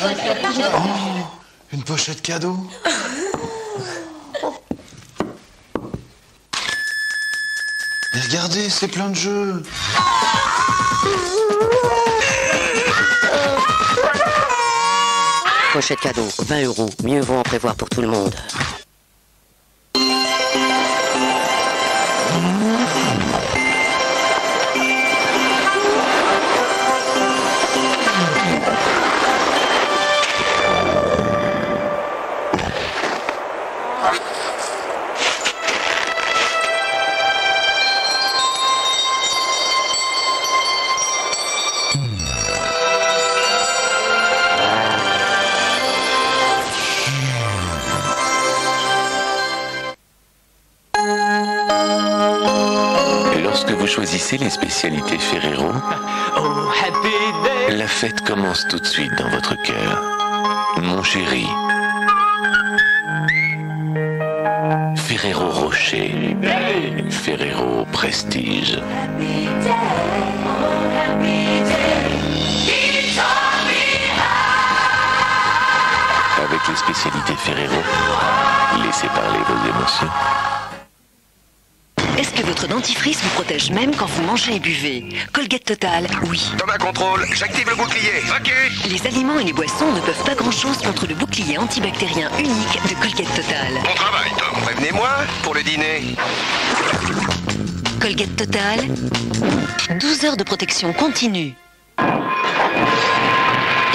Oh, une pochette cadeau. Mais regardez, c'est plein de jeux. Pochette cadeau, 20 €. Mieux vaut en prévoir pour tout le monde. Lorsque vous choisissez les spécialités Ferrero, la fête commence tout de suite dans votre cœur. Mon chéri. Ferrero Rocher. Ferrero Prestige. Avec les spécialités Ferrero, laissez parler vos émotions. Est-ce que votre dentifrice vous protège même quand vous mangez et buvez? Colgate Total, oui. Thomas Contrôle, j'active le bouclier. Ok. Les aliments et les boissons ne peuvent pas grand-chose contre le bouclier antibactérien unique de Colgate Total. Bon travail, Tom. Prévenez-moi pour le dîner. Colgate Total, 12 heures de protection continue.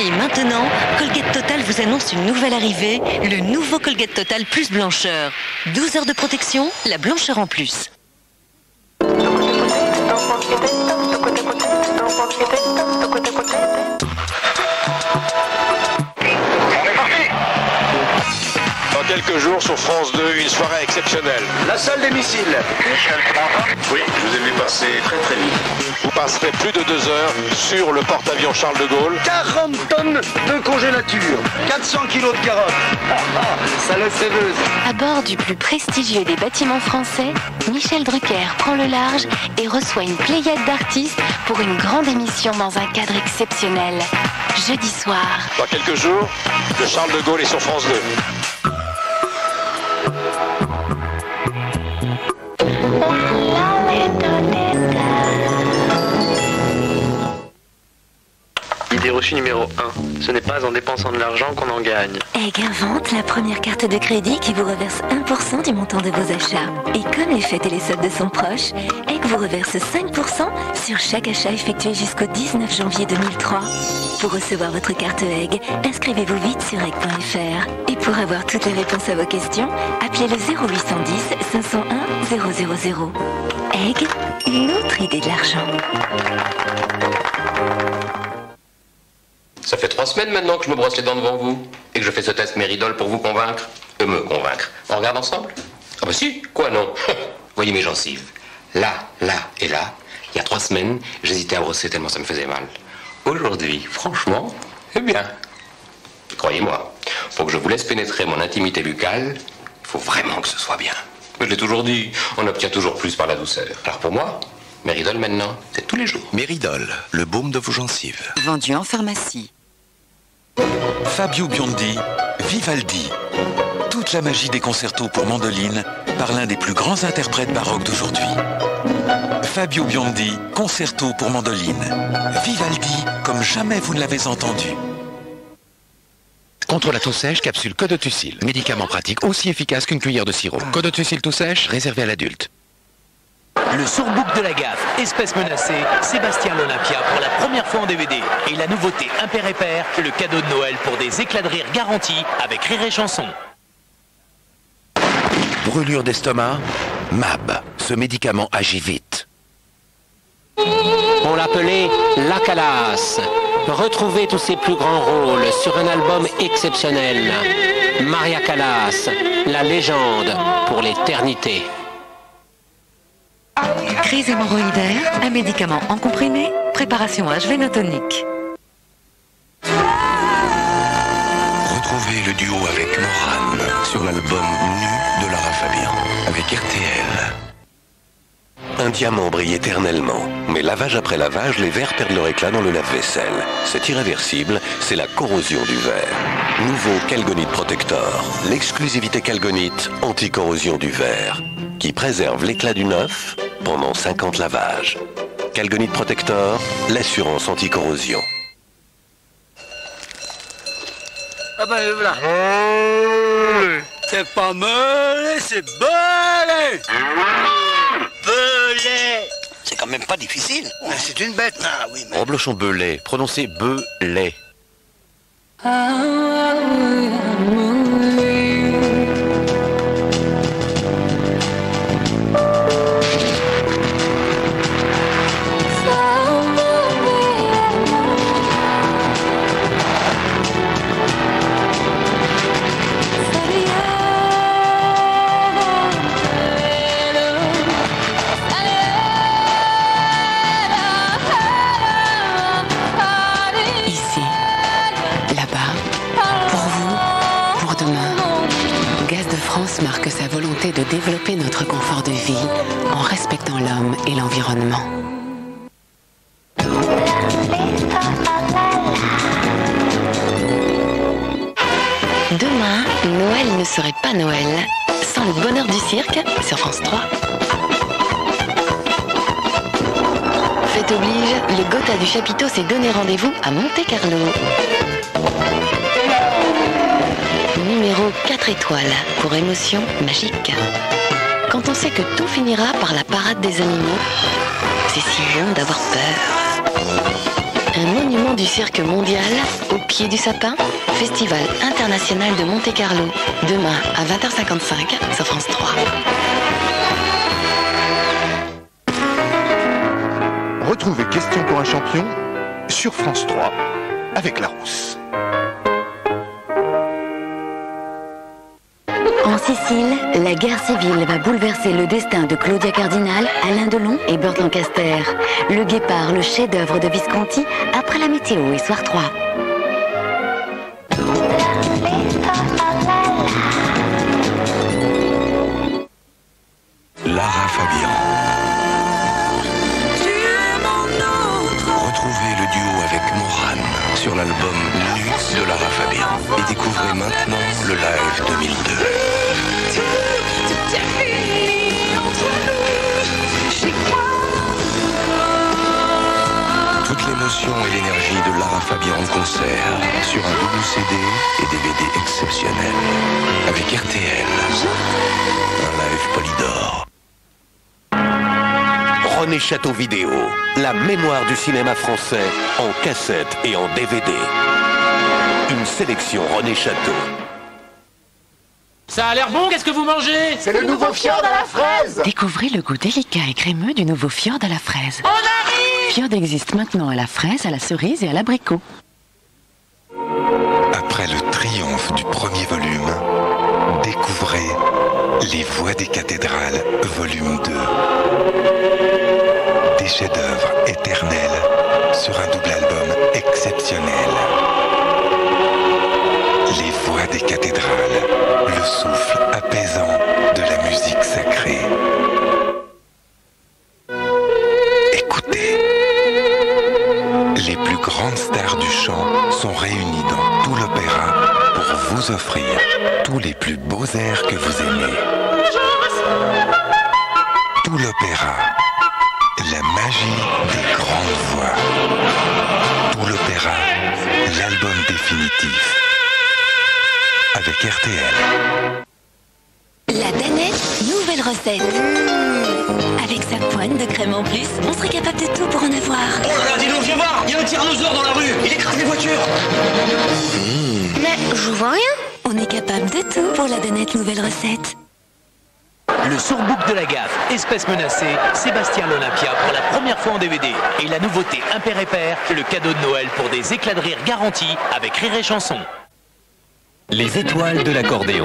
Et maintenant, Colgate Total vous annonce une nouvelle arrivée, le nouveau Colgate Total Plus Blancheur. 12 heures de protection, la blancheur en plus. Dans quelques jours sur France 2, une soirée exceptionnelle. La salle des missiles. Oui, je vous ai vu passer très très vite. Vous passerez plus de 2 heures sur le porte-avions Charles de Gaulle. 40 tonnes de congélature. 400 kilos de carottes. Salade sèveuse. À bord du plus prestigieux des bâtiments français, Michel Drucker prend le large et reçoit une pléiade d'artistes pour une grande émission dans un cadre exceptionnel. Jeudi soir. Dans quelques jours, le Charles de Gaulle est sur France 2. Idée reçue numéro 1. Ce n'est pas en dépensant de l'argent qu'on en gagne. Egg invente la première carte de crédit qui vous reverse 1% du montant de vos achats. Et comme les fêtes et les soldes sont proches, Egg vous reverse 5% sur chaque achat effectué jusqu'au 19 janvier 2003. Pour recevoir votre carte Egg, inscrivez-vous vite sur egg.fr. Et pour avoir toutes les réponses à vos questions, appelez le 0810 501 000. Egg, une autre idée de l'argent. Ça fait 3 semaines maintenant que je me brosse les dents devant vous et que je fais ce test Méridol pour vous convaincre. Me convaincre. On regarde ensemble? Ah bah si, quoi non? Voyez mes gencives. Là, là et là, il y a 3 semaines, j'hésitais à brosser tellement ça me faisait mal. Aujourd'hui, franchement, eh bien, croyez-moi, pour que je vous laisse pénétrer mon intimité buccale, il faut vraiment que ce soit bien. Je l'ai toujours dit, on obtient toujours plus par la douceur. Alors pour moi, Méridol maintenant, c'est tous les jours. Méridol, le baume de vos gencives. Vendu en pharmacie. Fabio Biondi, Vivaldi. Toute la magie des concertos pour mandoline par l'un des plus grands interprètes baroques d'aujourd'hui. Fabio Biondi, concerto pour mandoline. Vivaldi, comme jamais vous ne l'avez entendu. Contre la toux sèche, capsule Codotucil. Médicament pratique aussi efficace qu'une cuillère de sirop. Codotucil toux sèche, réservé à l'adulte. Le sourd-bouc de la gaffe, espèce menacée, Sébastien l'Olympia pour la première fois en DVD. Et la nouveauté impair et pair, le cadeau de Noël pour des éclats de rire garantis avec Rire et Chanson. Brûlure d'estomac, MAB. Ce médicament agit vite. On l'appelait La Calas. Retrouvez tous ses plus grands rôles sur un album exceptionnel. Maria Callas, la légende pour l'éternité. Crise hémorroïdaire, un médicament en comprimé, préparation HV tonique. Retrouvez le duo avec Morane sur l'album Nu de Lara Fabian avec RTL. Un diamant brille éternellement. Mais lavage après lavage, les verres perdent leur éclat dans le lave-vaisselle. C'est irréversible, c'est la corrosion du verre. Nouveau Calgonite Protector. L'exclusivité Calgonite anti-corrosion du verre. Qui préserve l'éclat du neuf pendant 50 lavages. Calgonite Protector, l'assurance anti-corrosion. Ah ben voilà. C'est pas meulé, c'est belé. Belé. C'est quand même pas difficile. Mais c'est une bête. Ah oui, mais... Reblochon Belay, prononcé Belay. Marque sa volonté de développer notre confort de vie en respectant l'homme et l'environnement. Demain, Noël ne serait pas Noël sans le bonheur du cirque sur France 3. Fête oblige, le Gotha du Chapiteau s'est donné rendez-vous à Monte-Carlo. Numéro 4 étoiles pour émotion magique. Quand on sait que tout finira par la parade des animaux, c'est si bon d'avoir peur. Un monument du cirque mondial au pied du sapin, Festival international de Monte-Carlo. Demain à 20h55 sur France 3. Retrouvez Question pour un champion sur France 3 avec Larousse. En Sicile, la guerre civile va bouleverser le destin de Claudia Cardinal, Alain Delon et Burt Lancaster. Le Guépard, le chef-d'œuvre de Visconti, après la météo et Soir 3. Lara Fabian. Retrouvez le duo avec Morane sur l'album Nu de Lara Fabian et découvrez maintenant le live 2002. Toute l'émotion et l'énergie de Lara Fabian en concert sur un double CD et DVD exceptionnel avec RTL. Un live Polydor. René Château Vidéo, la mémoire du cinéma français en cassette et en DVD. Une sélection René Château. Ça a l'air bon, qu'est-ce que vous mangez? C'est le nouveau Fjord à la fraise. Découvrez le goût délicat et crémeux du nouveau Fjord à la fraise. On arrive! Fjord existe maintenant à la fraise, à la cerise et à l'abricot. Après le triomphe du premier volume, découvrez Les Voix des cathédrales, volume 2. Des chefs-d'œuvre éternels sur un double album exceptionnel. Les Voix des cathédrales, le souffle apaisant de la musique sacrée. Écoutez, les plus grandes stars du chant sont réunies dans tout l'opéra pour vous offrir tous les plus beaux airs que vous aimez. Tout l'opéra, la magie des grandes voix. Tout l'opéra, l'album définitif. Avec RTL. La danette, nouvelle recette. Avec sa pointe de crème en plus, on serait capable de tout pour en avoir. Oh là là, dis donc, viens voir, il y a un tyrannosaure dans la rue, il écrase les voitures. Mais je vois rien. On est capable de tout pour la danette, nouvelle recette. Le sourd-bouc de la gaffe, espèce menacée, Sébastien l'Olympia pour la première fois en DVD. Et la nouveauté impair et pair, le cadeau de Noël pour des éclats de rire garantis avec Rire et Chanson. Les étoiles de l'accordéon.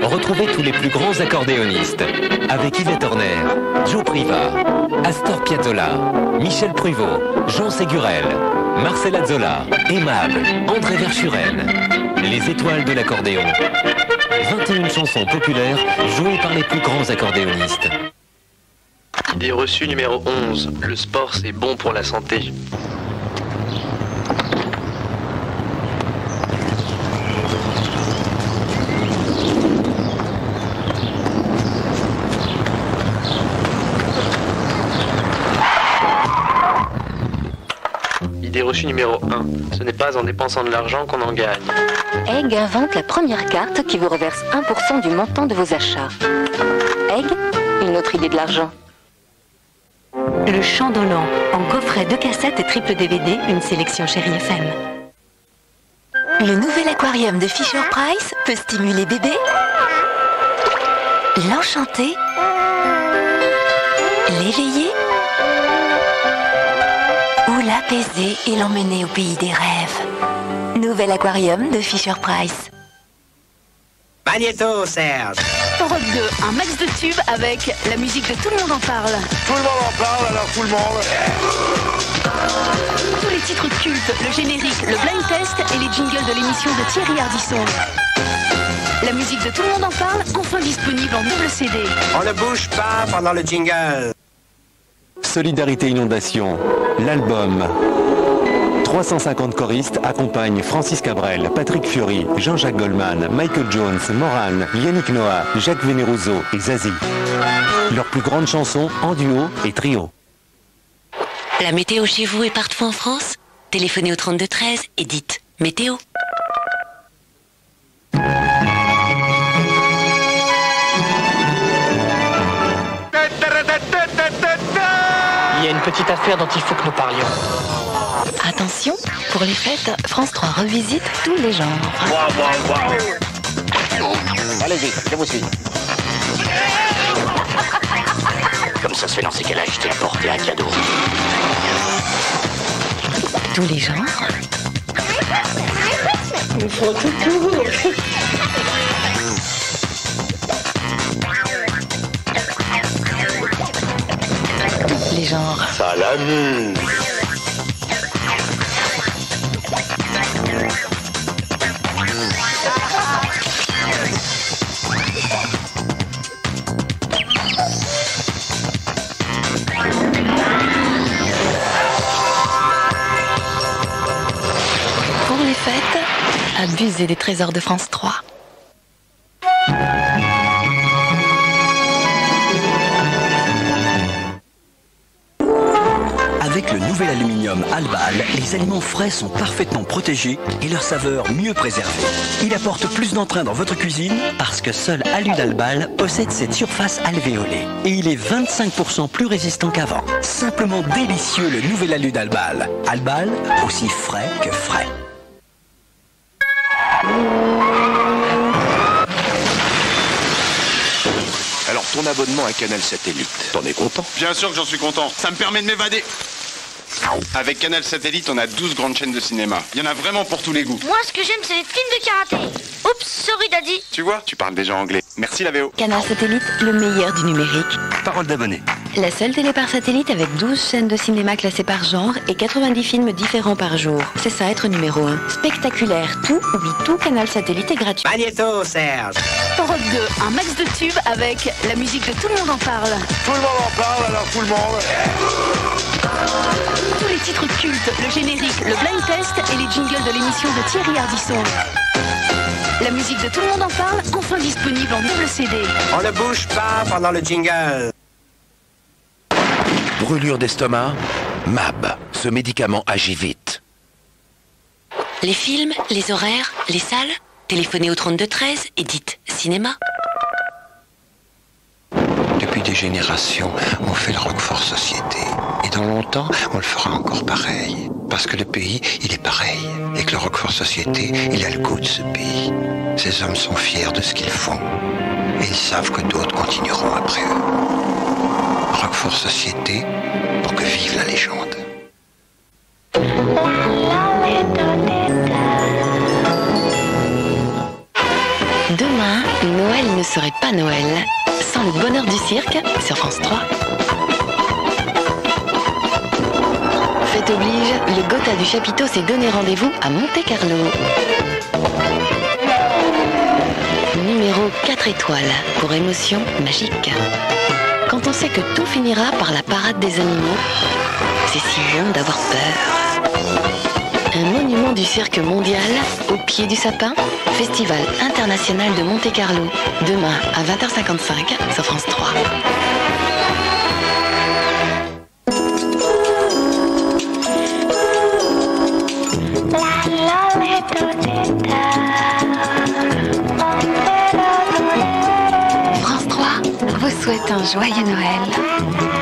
Retrouvez tous les plus grands accordéonistes. Avec Yvette Horner, Joe Priva, Astor Piazzolla, Michel Pruvot, Jean Ségurel, Marcel Azzola, Aimable, André Verschuren. Les étoiles de l'accordéon. 21 chansons populaires jouées par les plus grands accordéonistes. Idée reçue numéro 11. Le sport, c'est bon pour la santé. Idée reçue numéro 1. Ce n'est pas en dépensant de l'argent qu'on en gagne. Egg invente la première carte qui vous reverse 1% du montant de vos achats. Egg, une autre idée de l'argent. Le Chandolant, en coffret 2 cassettes et triple DVD, une sélection Chérie FM. Le nouvel aquarium de Fisher-Price peut stimuler bébé, l'enchanter, l'éveiller ou l'apaiser et l'emmener au pays des rêves. Nouvel aquarium de Fisher-Price. Magnéto, Serge. Europe 2, un max de tubes avec la musique de Tout le monde en parle. Tout le monde en parle, alors tout le monde. Tous les titres cultes, le générique, le blind test et les jingles de l'émission de Thierry Ardisson. La musique de Tout le monde en parle, enfin disponible en double CD. On ne bouge pas pendant le jingle. Solidarité Inondation, l'album. 350 choristes accompagnent Francis Cabrel, Patrick Fiori, Jean-Jacques Goldman, Michael Jones, Morane, Yannick Noah, Jacques Veneruso et Zazie. Leurs plus grandes chansons en duo et trio. La météo chez vous et partout en France? Téléphonez au 32 13 et dites météo. Il y a une petite affaire dont il faut que nous parlions. Attention, pour les fêtes, France 3 revisite tous les genres. Allez-y, je vous suis. Comme ça se fait dans ces cas-là, je t'ai apporté un cadeau. Tous les genres. Il faut tout. Les genres. Ça l'amuse. Pour les fêtes, abusez des trésors de France 3. Avec le nouvel aluminium Albal, les aliments frais sont parfaitement protégés et leur saveur mieux préservée. Il apporte plus d'entrain dans votre cuisine parce que seul Alu d'Albal possède cette surface alvéolée. Et il est 25% plus résistant qu'avant. Simplement délicieux le nouvel Alu d'Albal. Albal, aussi frais que frais. Alors, ton abonnement à Canal Satellite, t'en es content? Bien sûr que j'en suis content. Ça me permet de m'évader. Avec Canal Satellite, on a 12 grandes chaînes de cinéma. Il y en a vraiment pour tous les goûts. Moi, ce que j'aime, c'est les films de karaté. Oups, sorry, daddy. Tu vois, tu parles déjà anglais. Merci la VO. Canal Satellite, le meilleur du numérique. Parole d'abonné. La seule télé par satellite avec 12 chaînes de cinéma classées par genre et 90 films différents par jour. C'est ça être numéro 1. Spectaculaire, tout, oui, tout Canal Satellite est gratuit. Magnéto, Serge. Europe 2, un max de tubes avec la musique de Tout le monde en parle. Tout le monde en parle, alors tout le monde. Tous les titres cultes, le générique, le blind test et les jingles de l'émission de Thierry Ardisson. La musique de Tout le monde en parle, enfin disponible en double CD. On ne bouge pas pendant le jingle. Brûlure d'estomac? MAB. Ce médicament agit vite. Les films, les horaires, les salles? Téléphonez au 32 13 et dites cinéma. Depuis des générations, on fait le Roquefort Société. Et dans longtemps, on le fera encore pareil. Parce que le pays, il est pareil. Et que le Roquefort Société, il a le goût de ce pays. Ces hommes sont fiers de ce qu'ils font. Et ils savent que d'autres continueront après eux. Roquefort Société, pour que vive la légende. Demain, Noël ne serait pas Noël sans le bonheur du cirque sur France 3. Fête oblige, le Gotha du Chapiteau s'est donné rendez-vous à Monte-Carlo. Numéro 4 étoiles pour émotion magique. Quand on sait que tout finira par la parade des animaux, c'est si bien d'avoir peur. Un monument du cirque mondial, au pied du sapin, Festival international de Monte-Carlo. Demain à 20h55 sur France 3. France 3 vous souhaite un joyeux Noël.